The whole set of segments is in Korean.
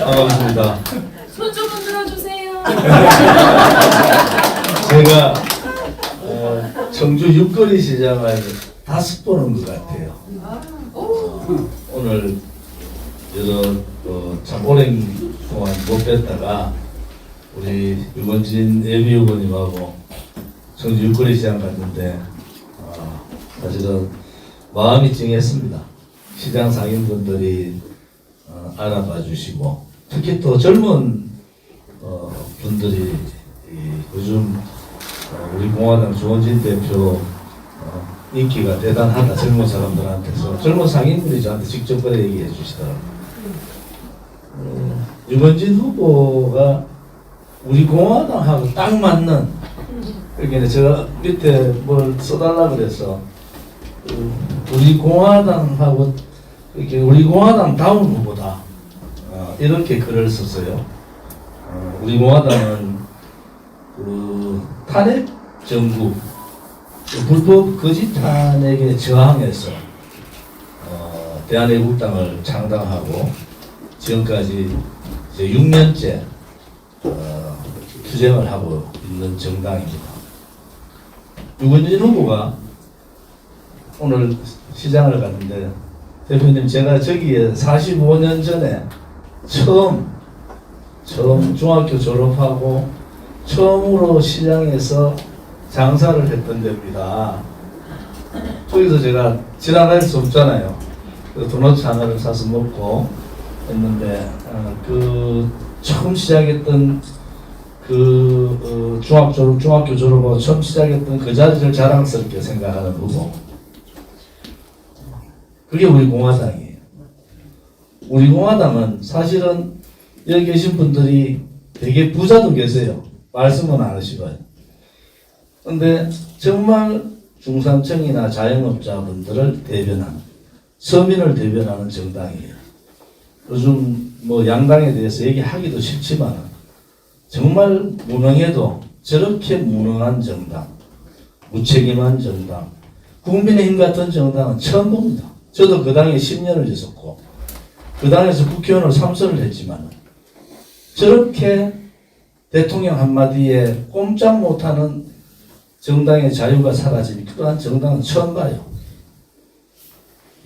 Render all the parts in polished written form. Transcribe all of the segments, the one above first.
반갑습니다. 손 좀 흔들어주세요. 제가 청주 육거리 시장을 5번 온 것 같아요. 오늘 여러 참 오랜 동안 못 뵀다가 우리 유건진 예비후보님하고 청주 육거리 시장 갔는데 사실은 마음이 찡했습니다. 시장 상인분들이 알아봐 주시고 특히 또 젊은 분들이 요즘 우리 공화당 주원진 대표 인기가 대단하다. 젊은 사람들한테서 젊은 상인분이 저한테 직접 그래 얘기해 주시더라고요. 유건진 후보가 우리 공화당하고 딱 맞는, 그러니까 제가 밑에 뭘 써달라 그래서 우리 공화당하고 이렇게 우리 공화당 다운 후보다 이렇게 글을 썼어요. 우리 공화당은 그 탄핵 정부 불법 거짓 탄핵에 저항해서 대한애국당을 창당하고 지금까지 이제 6년째 투쟁을 하고 있는 정당입니다. 유건진 후보가 오늘 시장을 갔는데, 대표님, 제가 저기에 45년 전에 처음 중학교 졸업하고 처음으로 시장에서 장사를 했던 데입니다. 거기서 제가 지나갈 수 없잖아요. 도넛 하나를 사서 먹고 했는데 그 처음 시작했던 중학교 졸업하고 처음 시작했던 그 자리를 자랑스럽게 생각하는 거고, 그게 우리 공화당이에요. 우리 공화당은 사실은 여기 계신 분들이 되게 부자도 계세요. 말씀은 안 하시고요. 근데 정말 중산층이나 자영업자분들을 대변하는, 서민을 대변하는 정당이에요. 요즘 뭐 양당에 대해서 얘기하기도 싫지만 정말 무능해도 저렇게 무능한 정당, 무책임한 정당, 국민의힘 같은 정당은 처음 봅니다. 저도 그 당에 10년을 있었고 그 당에서 국회의원을 3선을 했지만 저렇게 대통령 한마디에 꼼짝 못하는 정당의 자유가 사라진 그러한 정당은 처음 봐요.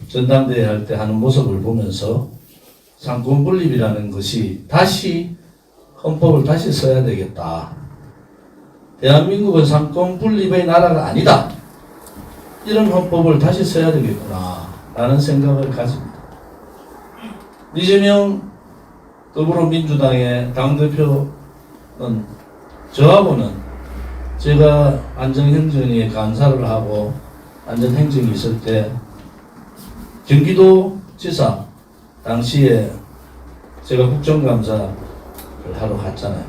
전당대회 할 때 하는 모습을 보면서 상권분립이라는 것이 다시 헌법을 다시 써야 되겠다. 대한민국은 상권분립의 나라가 아니다. 이런 헌법을 다시 써야 되겠구나 라는 생각을 가집니다. 이재명 더불어민주당의 당대표는 저하고는 제가 안전행정위에 감사를 하고 안전행정이 있을 때 경기도지사 당시에 제가 국정감사를 하러 갔잖아요.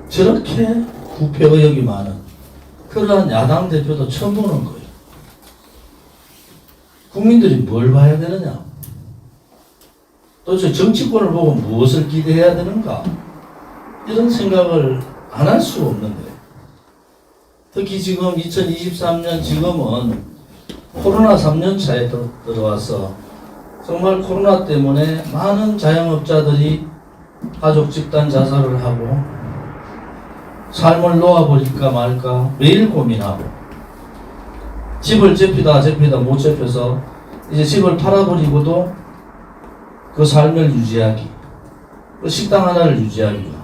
저렇게 부패 의혹이 많은 그러한 야당 대표도 처음 보는 거예요. 국민들이 뭘 봐야 되느냐? 도대체 정치권을 보고 무엇을 기대해야 되는가? 이런 생각을 안 할 수가 없는 거예요. 특히 지금 2023년 지금은 코로나 3년 차에 들어와서 정말 코로나 때문에 많은 자영업자들이 가족 집단 자살을 하고 삶을 놓아버릴까 말까 매일 고민하고, 집을 접히다 못 접혀서 이제 집을 팔아버리고도 그 삶을 유지하기, 그 식당 하나를 유지하기가,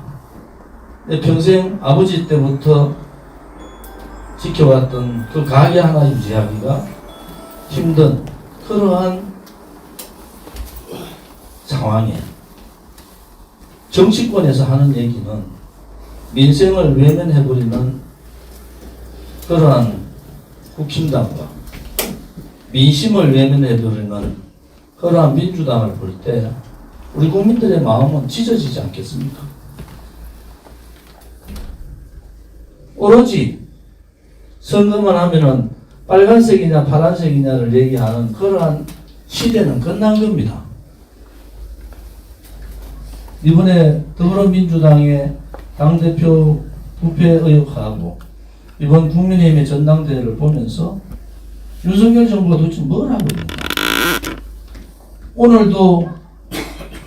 평생 아버지 때부터 지켜왔던 그 가게 하나 유지하기가 힘든 그러한 상황이에요. 정치권에서 하는 얘기는 민생을 외면해버리는 그러한 국힘당과 민심을 외면해버리는 그러한 민주당을 볼 때 우리 국민들의 마음은 찢어지지 않겠습니까? 오로지 선거만 하면은 빨간색이냐 파란색이냐를 얘기하는 그러한 시대는 끝난 겁니다. 이번에 더불어민주당의 당대표 부패 의혹하고 이번 국민의힘의 전당대회를 보면서 윤석열 정부가 도대체 뭘 하고 있는가? 오늘도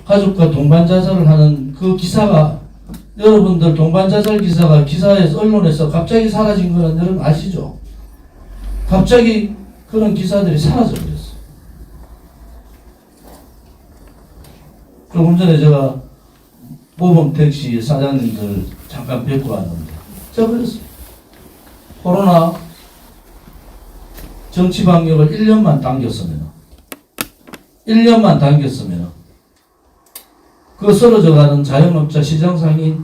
가족과 동반자살을 하는 그 기사가, 여러분들 동반자살 기사가 기사에서 언론에서 갑자기 사라진 거는 여러분 아시죠? 갑자기 그런 기사들이 사라져 버렸어. 조금 전에 제가 모범택시 사장님들 잠깐 뵙고 왔는데 제가 그랬어요. 코로나 정치 방역을 1년만 당겼으면 그 쓰러져가는 자영업자, 시장상인,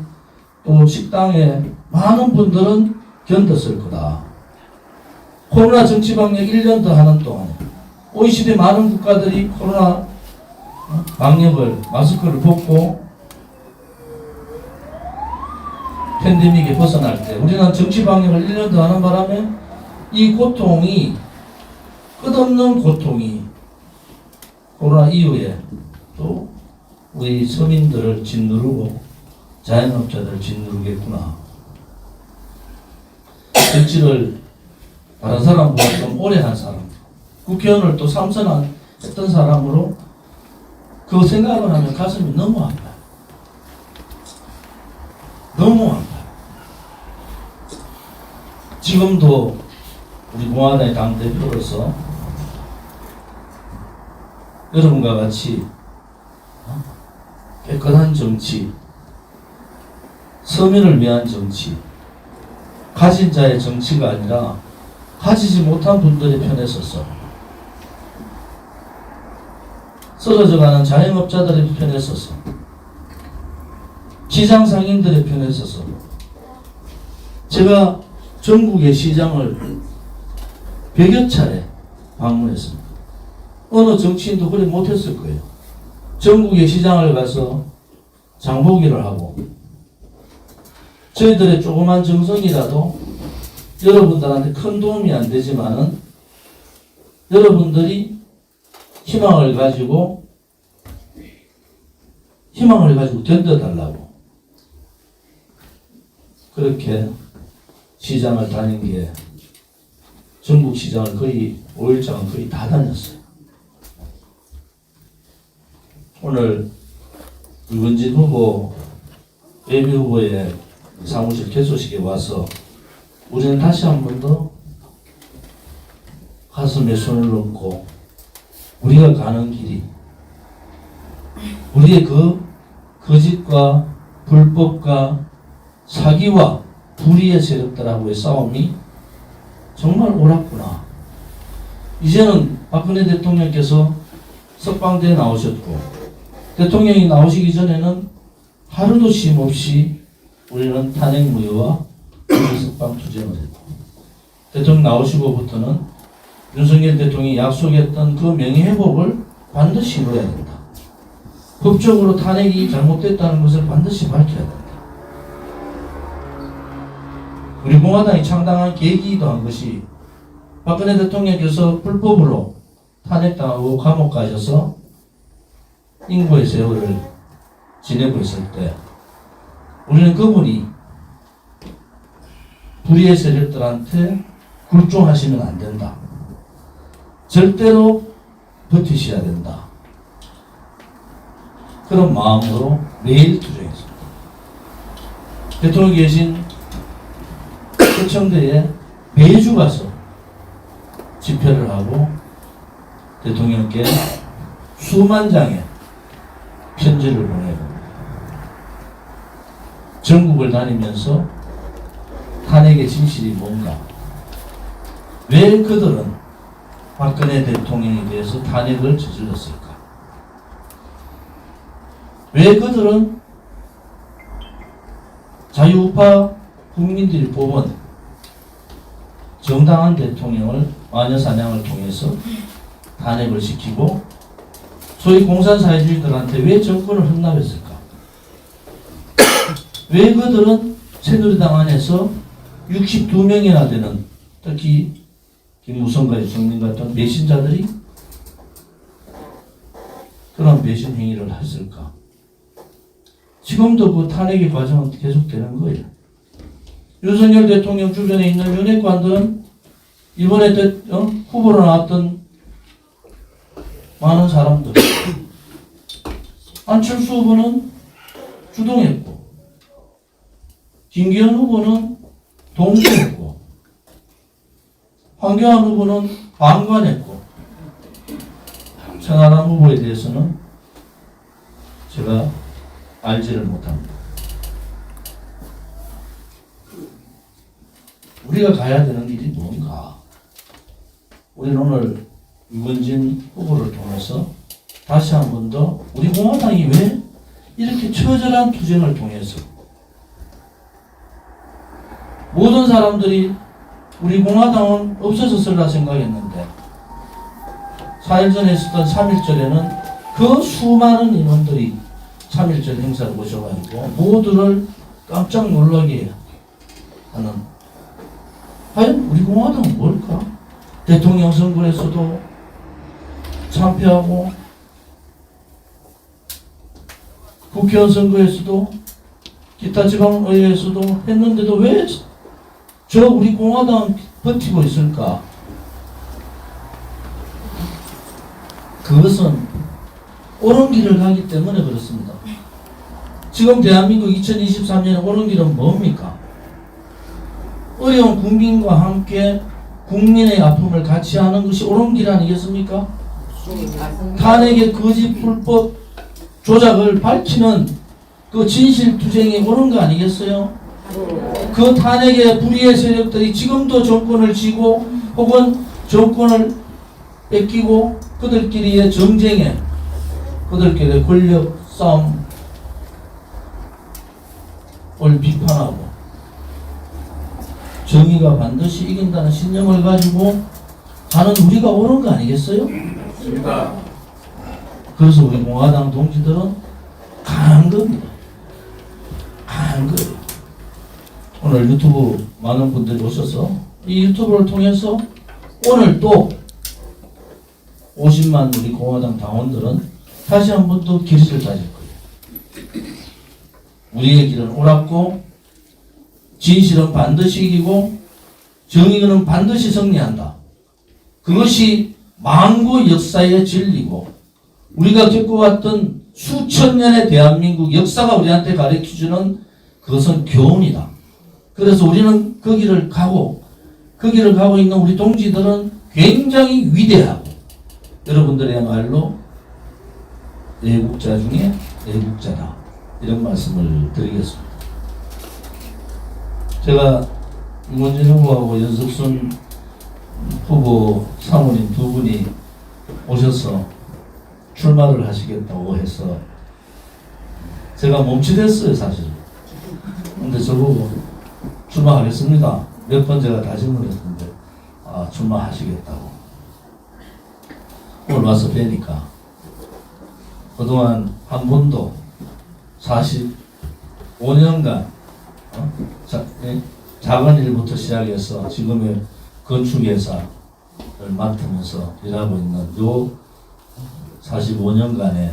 또 식당에 많은 분들은 견뎠을 거다. 코로나 정치 방역 1년 더 하는 동안에 OECD 많은 국가들이 코로나 방역을, 마스크를 벗고 팬데믹에 벗어날 때 우리는 정치 방역을 1년 더 하는 바람에 이 고통이, 끝없는 고통이 코로나 이후에 또 우리 서민들을 짓누르고 자영업자들을 짓누르겠구나. 정치를 다른 사람보다 좀 오래 한 사람, 국회의원을 또 3선 했던 사람으로 그 생각을 하면 가슴이 너무 아파요. 너무 아파요. 지금도 우리 공화당의 당대표로서 여러분과 같이 깨끗한 정치, 서민을 위한 정치, 가진 자의 정치가 아니라 가지지 못한 분들의 편에 서서, 쓰러져가는 자영업자들의 편에 서서, 시장상인들의 편에 서서, 제가 전국의 시장을 100여 차례 방문했습니다. 어느 정치인도 그래 못했을 거예요. 전국의 시장을 가서 장보기를 하고, 저희들의 조그만 정성이라도 여러분들한테 큰 도움이 안 되지만은 여러분들이 희망을 가지고 견뎌달라고 그렇게 시장을 다닌 게, 전국 시장을 거의 5일장은 거의 다 다녔어요. 오늘 유근진 후보, 예비 후보의 사무실 개소식에 와서 우리는 다시 한 번 더 가슴에 손을 얹고 우리가 가는 길이, 우리의 그 거짓과 불법과 사기와 불의의 세력들하고의 싸움이 정말 옳았구나. 이제는 박근혜 대통령께서 석방대에 나오셨고, 대통령이 나오시기 전에는 하루도 쉼 없이 우리는 탄핵 무효와 석방 투쟁을 했고, 대통령 나오시고부터는 윤석열 대통령이 약속했던 그 명예회복을 반드시 이루어야 된다. 법적으로 탄핵이 잘못됐다는 것을 반드시 밝혀야 된다. 우리 공화당이 창당한 계기이기도 한 것이, 박근혜 대통령께서 불법으로 탄핵당하고 감옥 가셔서 인고의 세월을 지내고 있을 때 우리는 그분이 불의의 세력들한테 굴종하시면 안 된다. 절대로 버티셔야 된다. 그런 마음으로 매일 투쟁했습니다. 대통령이 계신 서청대에 매주 가서 집회를 하고 대통령께 수만 장의 편지를 보내고 전국을 다니면서 탄핵의 진실이 뭔가, 왜 그들은 박근혜 대통령에 대해서 탄핵을 저질렀을까, 왜 그들은 자유우파 국민들이 뽑은 정당한 대통령을 마녀사냥을 통해서 탄핵을 시키고 소위 공산사회주의들한테 왜 정권을 헌납했을까? 왜 그들은 새누리당 안에서 62명이나 되는, 특히 김무성과 유승민 같은 배신자들이 그런 배신 행위를 했을까? 지금도 그 탄핵의 과정은 계속되는 거예요. 윤석열 대통령 주변에 있는 윤핵관들은 이번에 후보로 나왔던 많은 사람들, 안철수 후보는 주동했고, 김기현 후보는 동조했고, 황교안 후보는 방관했고, 천하람 후보에 대해서는 제가 알지를 못합니다. 우리가 가야 되는 길이 뭔가? 우리는 오늘 유건진 후보를 통해서 다시 한 번 더 우리 공화당이 왜 이렇게 처절한 투쟁을 통해서 모든 사람들이 우리 공화당은 없어졌을라 생각했는데 4일 전에 있었던 3.1절에는 그 수많은 인원들이 3.1절 행사를 오셔가지고 모두를 깜짝 놀라게 하는, 과연 우리 공화당은 뭘까? 대통령 선거에서도 참패하고 국회의원 선거에서도 기타 지방의회에서도 했는데도 왜 저 우리 공화당 버티고 있을까? 그것은 옳은 길을 가기 때문에 그렇습니다. 지금 대한민국 2023년에 옳은 길은 뭡니까? 어려운 국민과 함께 국민의 아픔을 같이 하는 것이 옳은 길 아니겠습니까? 탄핵의 거짓 불법 조작을 밝히는 그 진실투쟁이 옳은 거 아니겠어요? 그 탄핵의 불의의 세력들이 지금도 정권을 쥐고 혹은 정권을 뺏기고 그들끼리의 정쟁에, 그들끼리의 권력 싸움을 비판하고 정의가 반드시 이긴다는 신념을 가지고 가는 우리가 옳은 거 아니겠어요? 맞습니다. 그래서 우리 공화당 동지들은 강한 겁니다. 강한 거예요. 오늘 유튜브 많은 분들이 오셔서 이 유튜브를 통해서 오늘 또 50만 우리 공화당 당원들은 다시 한 번 더 길을 다질 거예요. 우리의 길은 옳았고 진실은 반드시 이기고 정의는 반드시 승리한다. 그것이 만고 역사의 진리고 우리가 겪어왔던 수천 년의 대한민국 역사가 우리한테 가르쳐주는 그것은 교훈이다. 그래서 우리는 그 길을 가고 그 길을 가고 있는 우리 동지들은 굉장히 위대하고 여러분들의말로 애국자 중에 애국자다. 이런 말씀을 드리겠습니다. 제가 유건진 후보하고 연석순 후보 사모님 두 분이 오셔서 출마를 하시겠다고 해서 제가 멈칫했어요, 사실. 근데 저보고 출마하겠습니다. 몇 번 제가 다짐을 했는데 출마하시겠다고. 오늘 와서 뵈니까 그동안 한 번도 45년간 작은 일부터 시작해서 지금의 건축회사를 맡으면서 일하고 있는 요 45년간의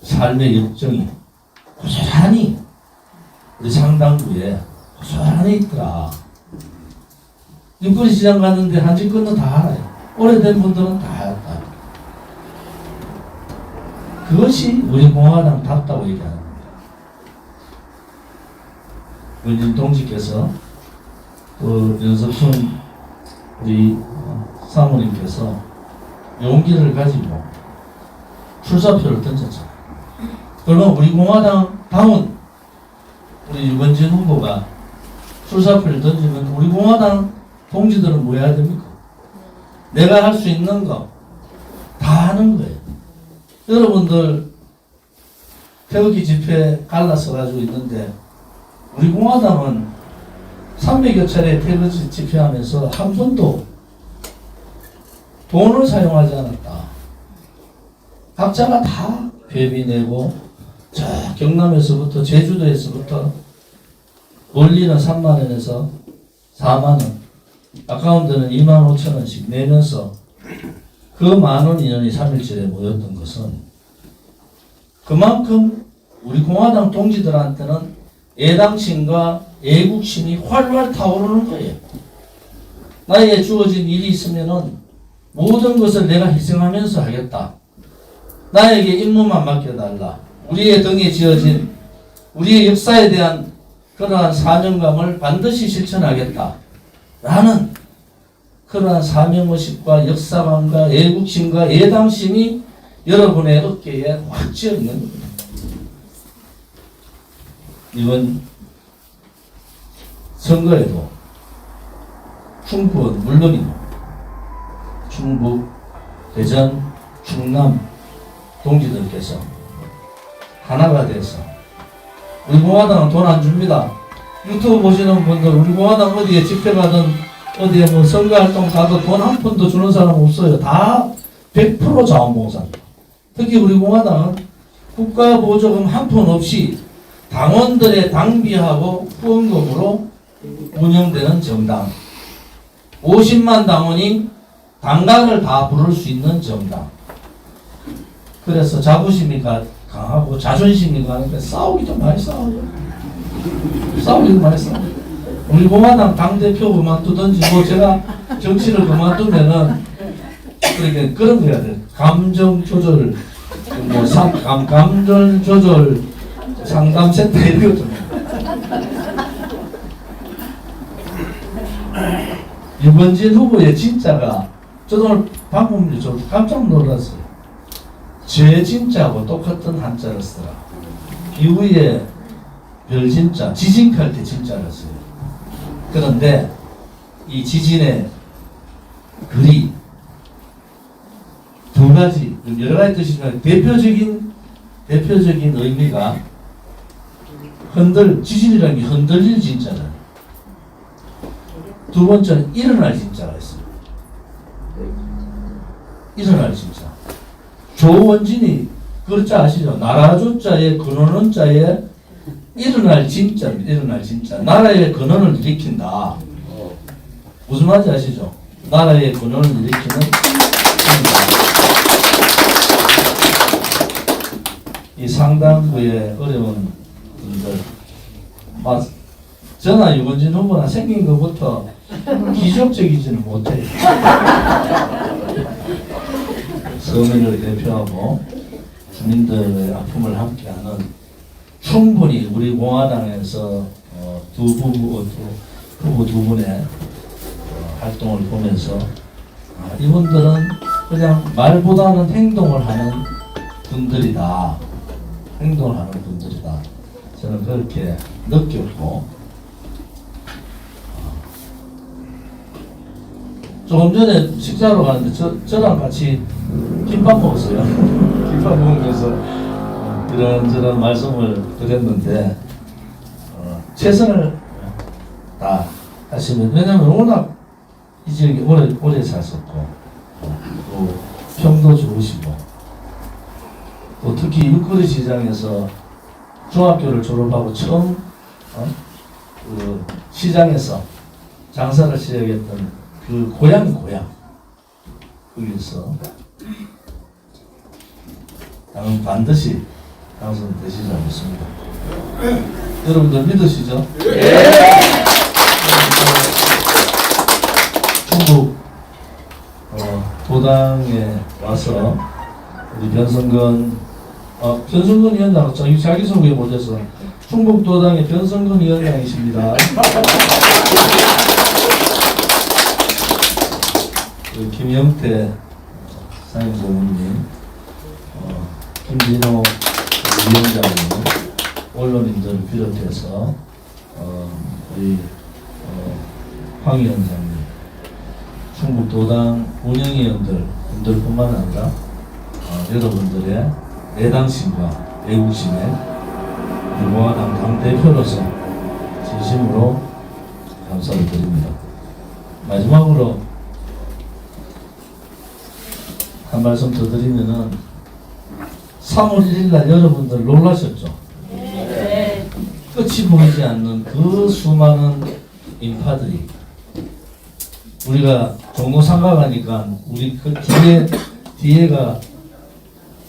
삶의 역정이 고스란히 우리 상당부에 고스란히 있더라. 인권위 시장 갔는데 한집 건너 다 알아요. 오래된 분들은 다 알다. 그것이 우리 공화당답다고 얘기하는 겁니다. 원진 동지께서 그 연석순 우리 사모님께서 용기를 가지고 출사표를 던졌잖아요. 그러면 우리 공화당 당원 우리 유건진 후보가 출사표를 던지면 우리 공화당 동지들은 뭐 해야 됩니까? 내가 할 수 있는 거 다 하는 거예요. 여러분들 태극기 집회 갈라서 가지고 있는데 우리 공화당은 300여 차례 태극기 집회하면서 한 번도 돈을 사용하지 않았다. 각자가 다 회비 내고 저 경남에서부터 제주도에서부터 멀리는 3만 원에서 4만 원, 가까운 데는 2만 5천 원씩 내면서 그 많은 인원이 3.1절에 모였던 것은 그만큼 우리 공화당 동지들한테는 애당심과 애국심이 활활 타오르는 거예요. 나에게 주어진 일이 있으면은 모든 것을 내가 희생하면서 하겠다. 나에게 임무만 맡겨달라. 우리의 등에 지어진 우리의 역사에 대한 그러한 사명감을 반드시 실천하겠다. 라는 그러한 사명의식과 역사감과 애국심과 애당심이 여러분의 어깨에 확 쥐어 있는 겁니다. 이번 선거에도 충북은 물론이고 충북, 대전, 충남 동지들께서 하나가 돼서 우리 공화당은 돈 안 줍니다. 유튜브 보시는 분들 우리 공화당 어디에 집회 가든 어디에 뭐 선거활동 가도 돈 한 푼도 주는 사람 없어요. 다 100% 자원봉사입니다. 특히 우리 공화당은 국가보조금 한 푼 없이 당원들의 당비하고 후원금으로 운영되는 정당. 50만 당원이 당각을 다 부를 수 있는 정당. 그래서 자부심이 강하고 자존심이 강하니까 싸우기도 많이 싸워요. 싸우기도 많이 싸워요. 우리 공화당 당대표 그만두든지 뭐 제가 정치를 그만두면은 그렇게 그런 거 해야 돼. 감정 조절 뭐 감정 조절 상담센터 이런 것도 유건진 후보의 진짜가 저도 오늘 방금 저 깜짝 놀랐어요. 제 진짜하고 똑같은 한자를 쓰라. 기후의 별진짜, 지진칼 때 진짜를 써요. 그런데 이 지진의 글이 두 가지, 여러 가지 뜻이지만 대표적인 의미가 지진이라는 게 흔들릴 진짜잖아요. 두 번째는 일어날 진짜가 있어요. 일어날 진짜. 조원진이 글자 아시죠? 나라 조자에 근원은 자에 일어날 진짜입니다. 일어날 진짜. 나라의 근원을 일으킨다. 무슨 말인지 아시죠? 나라의 근원을 일으키는 이 상당부의 어려운 분들, 저나 유건진 후보나 생긴 것부터 기적적이지는 못해요. 서민을 대표하고 주민들의 아픔을 함께하는 충분히 우리 공화당에서 후보 두 분의 활동을 보면서 이분들은 그냥 말보다는 행동을 하는 분들이다. 행동을 하는 분들이다. 저는 그렇게 느꼈고 조금 전에 식사하러 가는데 저랑 같이 김밥 먹었어요. 김밥 먹으면서 이런저런 말씀을 드렸는데 최선을 다 하시면, 왜냐하면 워낙 이 지역에 오래 사셨고 또 평도 좋으시고 또 특히 육거리 시장에서 중학교를 졸업하고 처음 그 시장에서 장사를 시작했던 그 고향 거기서 반드시 당선되시지 않겠습니다. 여러분들 믿으시죠? 충북 도당에 와서 우리 변성근 위원장 자기소개 못해서 충북 도당의 변성근 위원장이십니다. 김영태 상임고문님, 김진호 위원장님, 언론인들을 비롯해서 우리 황 위원장님, 충북도당 운영위원들 분들뿐만 아니라 여러분들의 애당심과 애국심에 우리 공화당 당대표로서 진심으로 감사를 드립니다. 마지막으로 한 말씀 더 드리면은 3월 1일 날 여러분들 놀라셨죠? 네. 끝이 보이지 않는 그 수많은 인파들이, 우리가 종로 상가 가니까 우리 그 뒤에가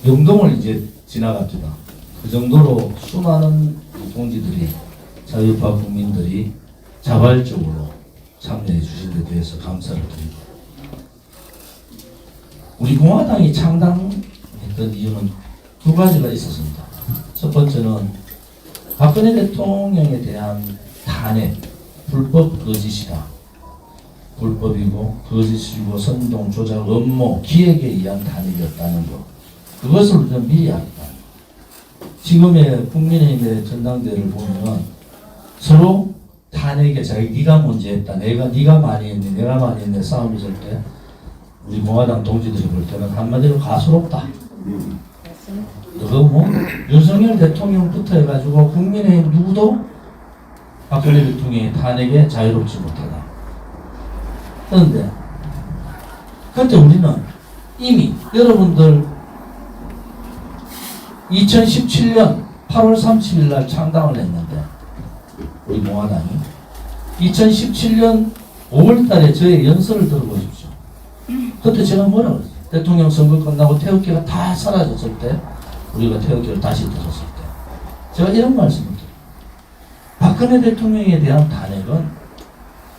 영동을 이제 지나갑니다. 그 정도로 수많은 동지들이, 자유파 국민들이 자발적으로 참여해 주신 데 대해서 감사를 드립니다. 우리 공화당이 창당했죠. 했던 이유는 두 가지가 있었습니다. 첫 번째는 박근혜 대통령에 대한 탄핵, 불법 거짓이다. 불법이고 거짓이고 선동, 조작, 음모, 기획에 의한 탄핵이었다는 것. 그것을 우리는 미리 알았다. 지금의 국민의힘의 전당대회를 보면 서로 탄핵에 자기 네가 먼저 했다. 네가 많이 했네. 내가 많이 했네. 싸움이 있을 때 우리 공화당 동지들이 볼 때는 한마디로 가소롭다. 그거 뭐 윤석열 대통령부터 해가지고 국민의힘 누구도 박근혜 대통령의 탄핵에 자유롭지 못하다. 그런데 그때 우리는 이미 여러분들 2017년 8월 30일 날 창당을 했는데 우리 공화당이 2017년 5월 달에 저의 연설을 들어보십시오. 그때 제가 뭐라고 했어요? 대통령 선거 끝나고 태극기가 다 사라졌을 때 우리가 태극기를 다시 들었을 때 제가 이런 말씀을 드려요. 박근혜 대통령에 대한 탄핵은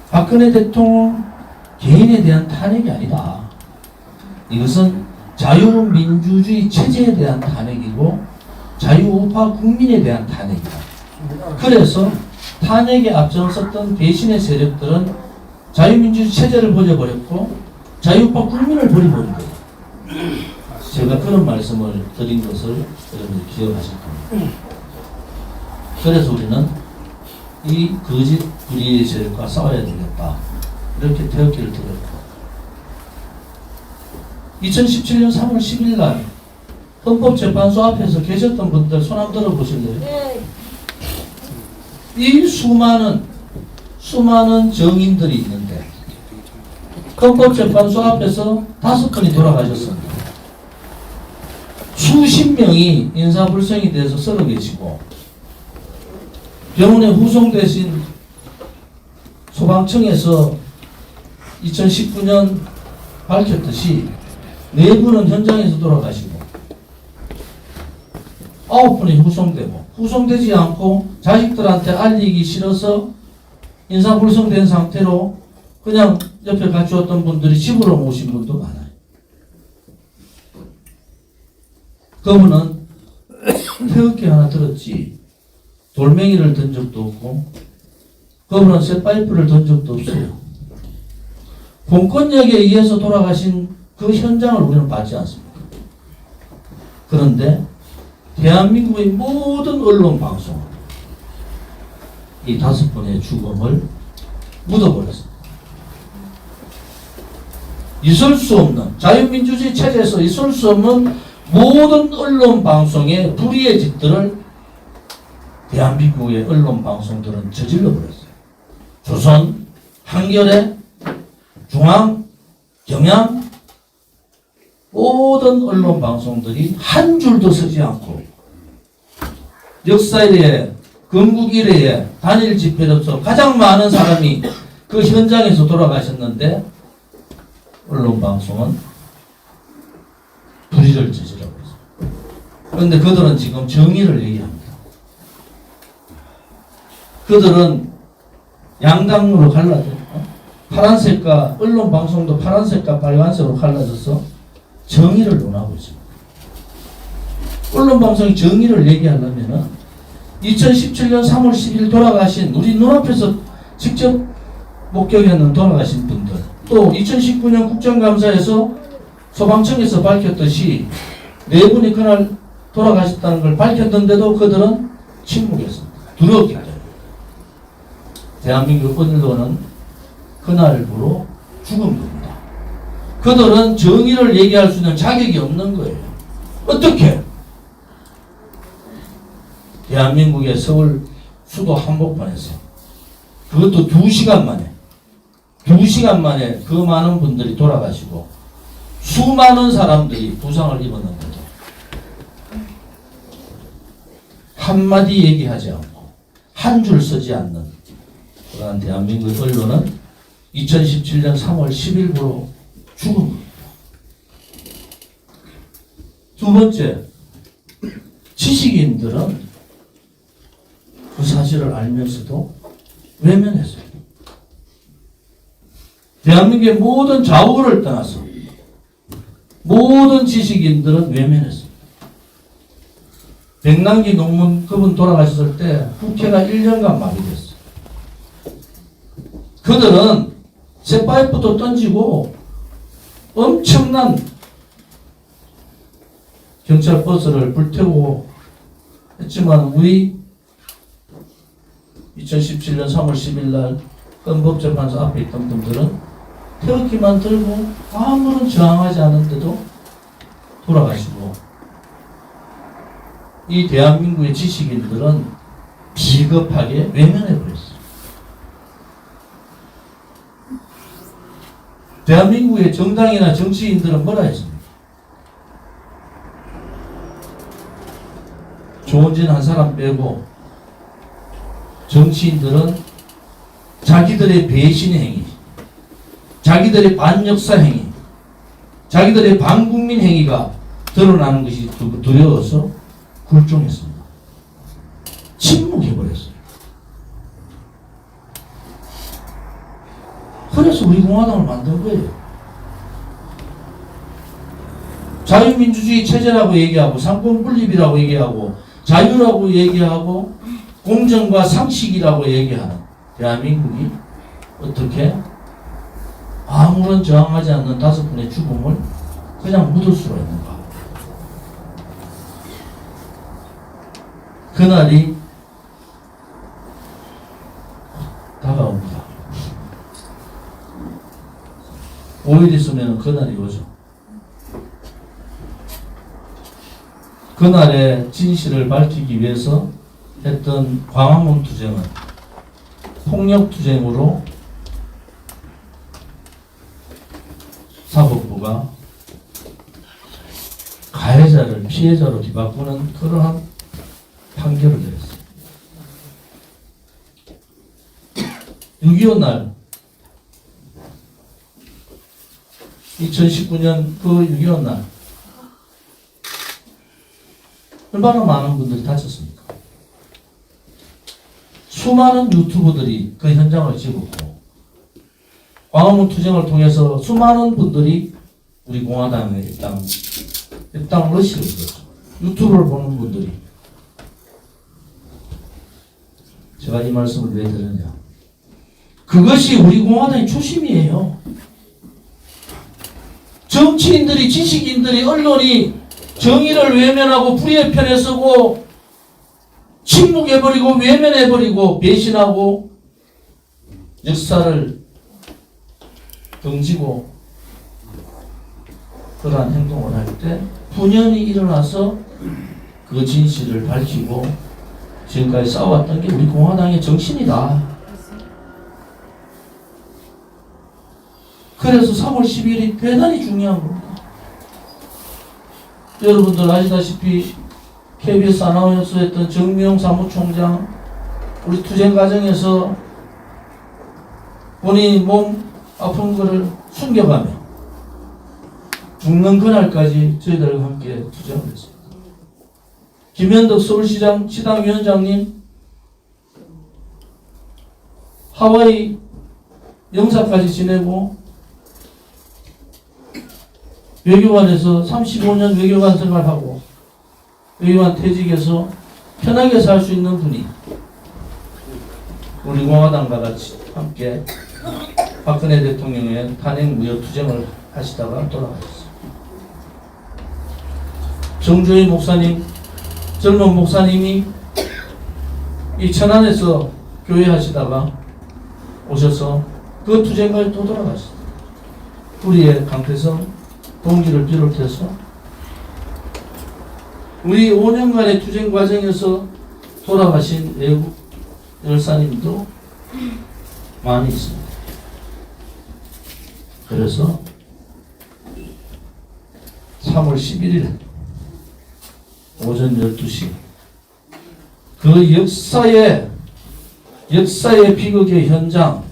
박근혜 대통령 개인에 대한 탄핵이 아니다. 이것은 자유민주주의 체제에 대한 탄핵이고 자유우파 국민에 대한 탄핵이다. 그래서 탄핵에 앞장섰던 배신의 세력들은 자유민주주의 체제를 버려버렸고 자유우파 국민을 버려버린 거예요. 제가 그런 말씀을 드린 것을 여러분들 기억하실 겁니다. 그래서 우리는 이 거짓 불의의 세력과 싸워야 되겠다. 이렇게 태극기를 들었고 2017년 3월 10일 날 헌법재판소 앞에서 계셨던 분들 손 한번 들어보실래요? 네. 이 수많은 정인들이 있는데 헌법재판소 앞에서 5분이 돌아가셨습니다. 수십 명이 인사불성이 돼서 썰어 계시고 병원에 후송되신 소방청에서 2019년 밝혔듯이 4분은 현장에서 돌아가시고 9분이 후송되고 후송되지 않고 자식들한테 알리기 싫어서 인사불성된 상태로 그냥 옆에 같이 왔던 분들이 집으로 모신 분도 많아요. 그분은 태극기 하나 들었지 돌멩이를 든 적도 없고 그분은 쇠파이프를 든 적도 없어요. 공권력에 의해서 돌아가신 그 현장을 우리는 받지 않습니다. 그런데 대한민국의 모든 언론 방송 이 5분의 죽음을 묻어버렸습니다. 있을 수 없는 자유민주주의 체제에서 있을 수 없는 모든 언론 방송의 불의의 짓들을 대한민국의 언론 방송들은 저질러 버렸어요. 조선, 한겨레, 중앙, 경향 모든 언론 방송들이 한 줄도 쓰지 않고 역사 이래에 건국 이래에 단일 집회로서 가장 많은 사람이 그 현장에서 돌아가셨는데 언론 방송은 불의를 저질러고 있어요. 그런데 그들은 지금 정의를 얘기합니다. 그들은 양당으로 갈라져. 파란색과 언론 방송도 파란색과 빨간색으로 갈라져서 정의를 논하고 있습니다. 언론 방송이 정의를 얘기하려면은 2017년 3월 10일 돌아가신 우리 눈앞에서 직접 목격했는 돌아가신 분들 또 2019년 국정감사에서 소방청에서 밝혔듯이 4분이 그날 돌아가셨다는 걸 밝혔는데도 그들은 침묵했습니다. 두려웠기 때문에. 대한민국 언론은 그날부로 죽은 겁니다. 그들은 정의를 얘기할 수 있는 자격이 없는 거예요. 어떻게? 대한민국의 서울 수도 한복판에서 그것도 2시간 만에 그 많은 분들이 돌아가시고 수많은 사람들이 부상을 입었는데도 한마디 얘기하지 않고 한 줄 쓰지 않는 그러한 대한민국의 언론은 2017년 3월 10일부로 죽은 겁니다. 두 번째, 지식인들은 그 사실을 알면서도 외면했어요. 대한민국의 모든 좌우를 떠나서 모든 지식인들은 외면했어요. 백남기 농문 그분 돌아가셨을 때 국회가 1년간 마비됐어요. 그들은 쇠파이프도 던지고 엄청난 경찰 버스를 불태우고 했지만 우리 2017년 3월 10일 날 헌법재판소 앞에 있던 분들은 태극기만 들고 아무런 저항하지 않은데도 돌아가시고, 이 대한민국의 지식인들은 비겁하게 외면해버렸어요. 대한민국의 정당이나 정치인들은 뭐라 했습니까? 조원진 한 사람 빼고 정치인들은 자기들의 배신 행위, 자기들의 반역사 행위, 자기들의 반국민 행위가 드러나는 것이 두려워서 굴종했습니다. 침묵해버렸어요. 그래서 우리 공화당을 만든 거예요. 자유민주주의 체제라고 얘기하고 상권분립이라고 얘기하고 자유라고 얘기하고 공정과 상식이라고 얘기하는 대한민국이 어떻게 아무런 저항하지 않는 5분의 죽음을 그냥 묻을 수가 있는가? 그날이 다가옵니다. 5일 있으면 그날이 오죠. 그날의 진실을 밝히기 위해서 했던 광화문 투쟁은 폭력투쟁으로 사법부가 가해자를 피해자로 뒤바꾸는 그러한 판결을 내렸습니다. 6.25 날 2019년 그 6.25 날 얼마나 많은 분들이 다쳤습니까? 수많은 유튜버들이 그 현장을 찍었고 광화문 투쟁을 통해서 수많은 분들이 우리 공화당에 일당 러시를 들었죠. 유튜브를 보는 분들이. 제가 이 말씀을 왜 드렸냐? 그것이 우리 공화당의 초심이에요. 정치인들이, 지식인들이, 언론이 정의를 외면하고 불의의 편에 서고 침묵해버리고 외면해버리고 배신하고 역사를 등지고 그러한 행동을 할 때 분연히 일어나서 그 진실을 밝히고 지금까지 싸워왔던 게 우리 공화당의 정신이다. 그래서 3월 10일이 대단히 중요한 겁니다. 여러분들 아시다시피 KBS 아나운서 했던 정미용 사무총장 우리 투쟁 과정에서 본인이 몸 아픈 거를 숨겨가며 죽는 그날까지 저희들과 함께 투쟁을 했습니다. 김현덕 서울시장 시당위원장님 하와이 영사까지 지내고 외교관에서 35년 외교관 생활하고 외교관 퇴직해서 편하게 살 수 있는 분이 우리 공화당과 같이 함께 박근혜 대통령의 탄핵 무효 투쟁을 하시다가 돌아가셨습니다. 정주희 목사님, 젊은 목사님이 이 천안에서 교회 하시다가 오셔서 그 투쟁까지 또 돌아가셨습니다. 우리의 강태성 동기를 비롯해서 우리 5년간의 투쟁 과정에서 돌아가신 외국 열사님도 많이 있습니다. 그래서 3월 11일 오전 12시 그 역사의 비극의 현장,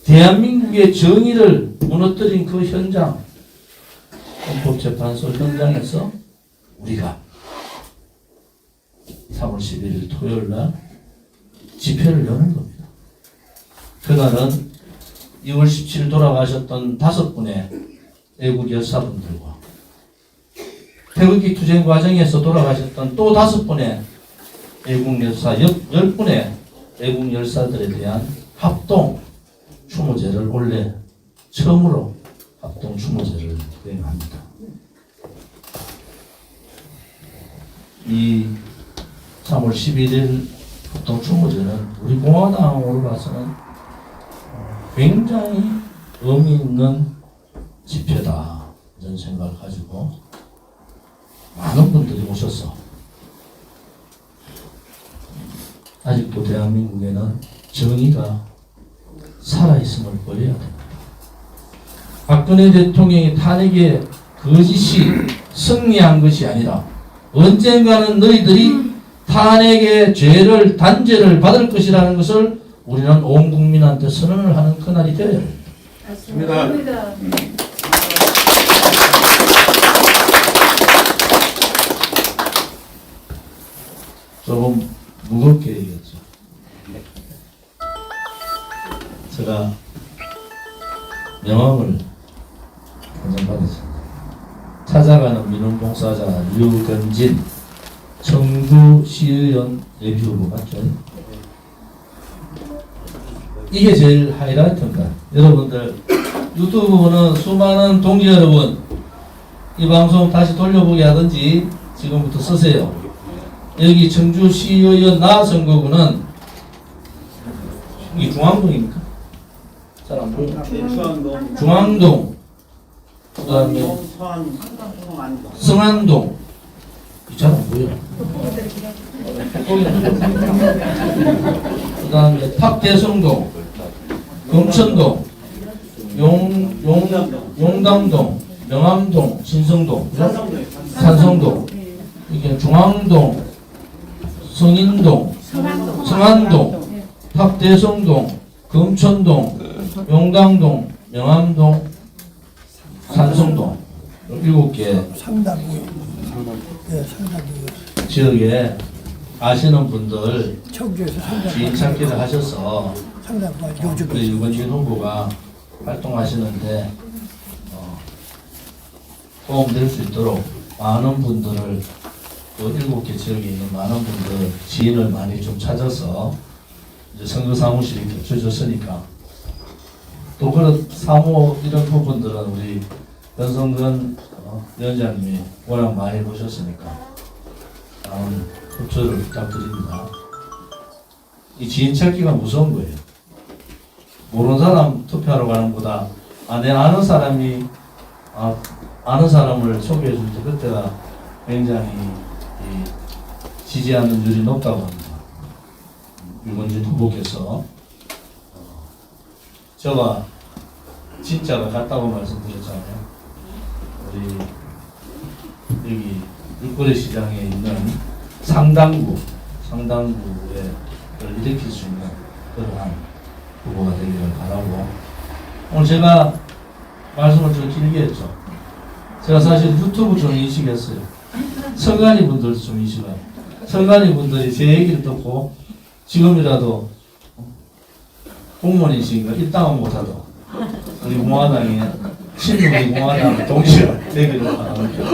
대한민국의 정의를 무너뜨린 그 현장, 헌법재판소 현장에서 우리가 3월 11일 토요일 날 집회를 여는 겁니다. 그날은 2월 17일 돌아가셨던 5분의 외국 열사분들과 태극기 투쟁 과정에서 돌아가셨던 또 5분의 애국 열사, 10분의 애국 열사들에 대한 합동 추모제를 올해 처음으로 합동 추모제를 수행합니다. 이 3월 11일 합동 추모제는 우리 공화당으로 봐서는 굉장히 의미 있는 집회다 이런 생각을 가지고 많은 분들이 오셔서 아직도 대한민국에는 정의가 살아있음을 보여야 됩니다. 박근혜 대통령이 탄핵에 거짓이 승리한 것이 아니라 언젠가는 너희들이 탄핵의 죄를 단죄를 받을 것이라는 것을 우리는 온 국민한테 선언을 하는 그날이 되어야 합니다. 맞습니다. 조금 무겁게 얘기했죠. 제가 명함을 한장 받았습니다. 찾아가는 민원봉사자 류건진 청주시의원 예비후보 맞죠? 이게 제일 하이라이트입니다. 여러분들 유튜브는 수많은 동지 여러분 이 방송 다시 돌려보게 하든지 지금부터 쓰세요. 여기 청주시의원 나 선거구는 이 중앙동입니까? 잘 안 보여요. 중앙동 그 다음에 성안동 잘 안 보여. 그 다음에 탑대성동 금천동 용담동 명암동 신성동 산성동 이게 중앙동 성인동 성안동 탑대성동 금천동 용담동 명암동 산성동 7개 상당히 상당히 지역에 아시는 분들 청주에서 지인 찾기를 하셔서 상당히 요즘 우리 유건진 후보가 활동하시는데 도움될 수 있도록 많은 분들을 그 7개 지역에 있는 많은 분들 지인을 많이 좀 찾아서 이제 선거 사무실이 겹쳐졌으니까 또 그런 사무 이런 부분들은 우리 변성근 위원장님이 워낙 많이 보셨으니까 협조를 부탁드립니다. 이 지인 찾기가 무서운 거예요. 모르는 사람 투표하러 가는 것보다 내 아는 사람이 아는 사람을 소개해 줄 때 그때가 굉장히 지지하는 율이 높다고 합니다. 유건진 후보께서 제가 진짜가 같다고 말씀드렸잖아요. 우리 여기 육거리 시장에 있는 상당구에 일으킬 수 있는 그러한 후보가 되기를 바라고 오늘 제가 말씀을 좀 길게 했죠. 제가 사실 유튜브 좀 인식했어요. 선관위 분들 좀 인식해요. 선관위 분들이 제 얘기를 듣고 지금이라도 공무원이시니까 입당은 못하도 우리 공화당에 친윤 공화당 동지가 되기를 바랍니다.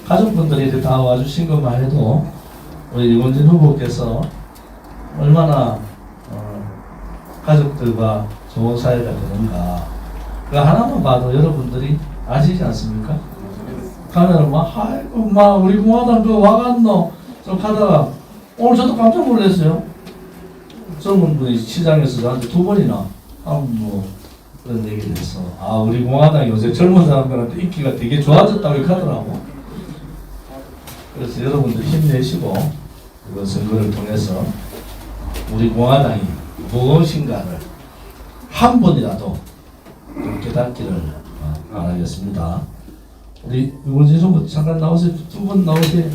가족분들이 다 와주신 것만 해도 우리 유건진 후보께서 얼마나 가족들과 좋은 사이가 되는가 그 하나만 봐도 여러분들이 아시지 않습니까? 가면은 아이고 우리 공화당 그 와갔노 좀 하다가 오늘 저도 깜짝 놀랐어요. 젊은 분이 시장에서 저한테 2번이나 그런 얘기를 해서 우리 공화당이 요새 젊은 사람들한테 인기가 되게 좋아졌다고 이렇게 하더라고. 그래서 여러분들 힘내시고 이번 선거를 통해서 우리 공화당이 무엇인가를 한 번이라도 좀 깨닫기를 바라겠습니다. 우리 유건진 후보 잠깐 나오세요. 2분 나오세요.